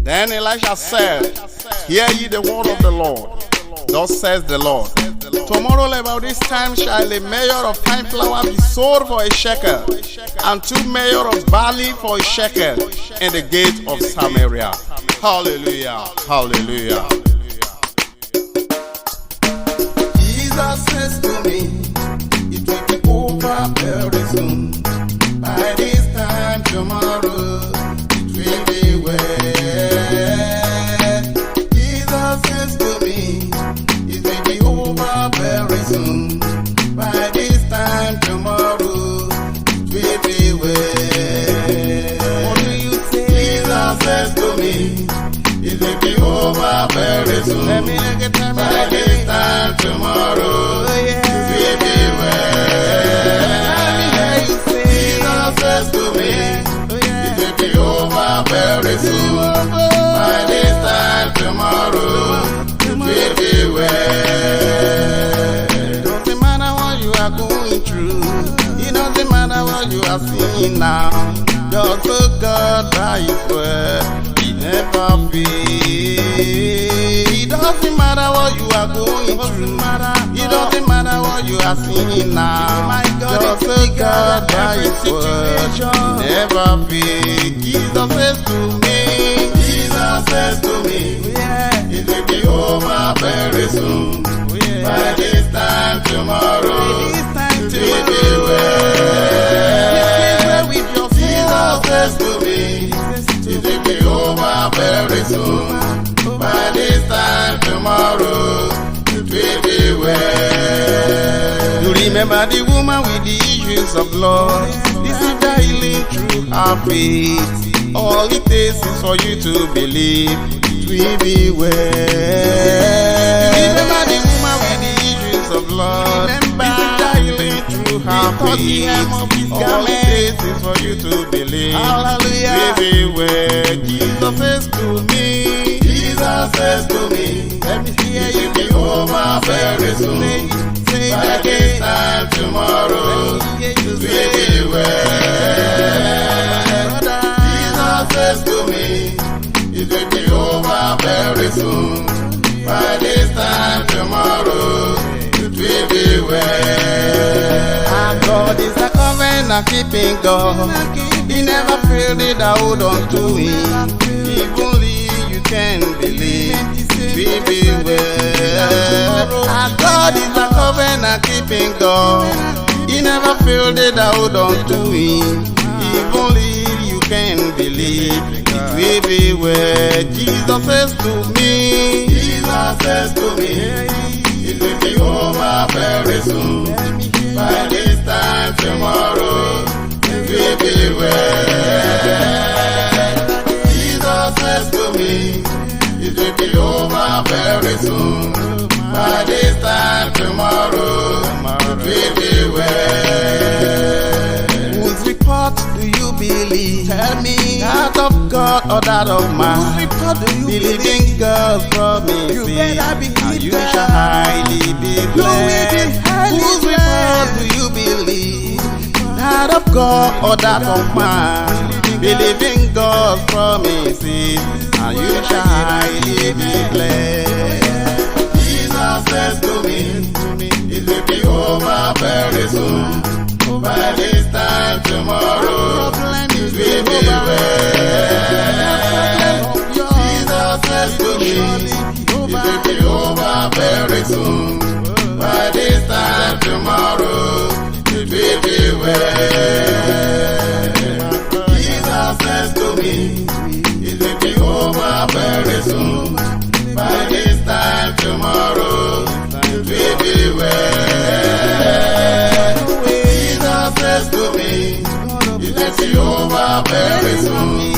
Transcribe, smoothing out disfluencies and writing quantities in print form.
Then Elisha said, Hear ye the word of the Lord. Thus says the Lord, Tomorrow about this time shall a measure of fine flour be sold for a shekel, and 2 measures of barley for a shekel in the gate of Samaria. Hallelujah, hallelujah. Jesus says to me, it will be over very soon. By this time tomorrow, it will be well. Jesus says to me, it will be over very soon. By this time tomorrow, it will be well. What do you say? Jesus says to me, it will be over very soon. Let me look at time. By this time tomorrow, it will be well. Jesus says to me, it will be over very soon. By this time tomorrow, it will be well. It doesn't matter what you are going through. It doesn't matter what you are seeing now. Just look God by His word. He never fails. It doesn't matter what you are going through. It doesn't matter what you are seeing now. Just look God by His word. He never fails. Jesus says to me. Jesus says to me, it will be over very soon. By this time tomorrow, it will be well. Jesus says to me, it will be over very soon. By this time tomorrow, it will be well. You remember the woman with the issues of blood? This is the healing through her faith. All it takes is for you to believe it will be well. You remember the woman with the issues of blood? This is the healing through her faith. All it takes is for you to believe it will be well. Jesus says to me, Jesus says to me, let me hear it you will be over very soon. By this time tomorrow, it will be well. Jesus says to me, it will be over very soon. By this time tomorrow, it will be well. Our God is a covenant keeping God. He never failed it, I hold on to Him. If only you can believe, we be well. Our God is a covenant keeping God. He never failed it, I hold on to Him. If only you can believe, it will be well. Jesus says to me, Jesus says to me, it will be over very soon. By this time tomorrow, it will be well. Jesus says to me, it will be over very soon. By this time tomorrow, it will be well. whose report do you believe? Tell me, that of God or that of man? Whose report do you believe? God's promise. You better believe and you shall highly be blessed. Whose report do you believe? That of God or that of man? Believe in God's promises and you shall highly be blessed. Jesus says to me, it will be over very soon. By this time tomorrow, it will be well. Jesus says to me, it will be over very soon. By this time tomorrow, it will be well. Jesus says to me, it will be over very soon. By this time tomorrow, it will be well. Jesus says to me, it will be over very soon.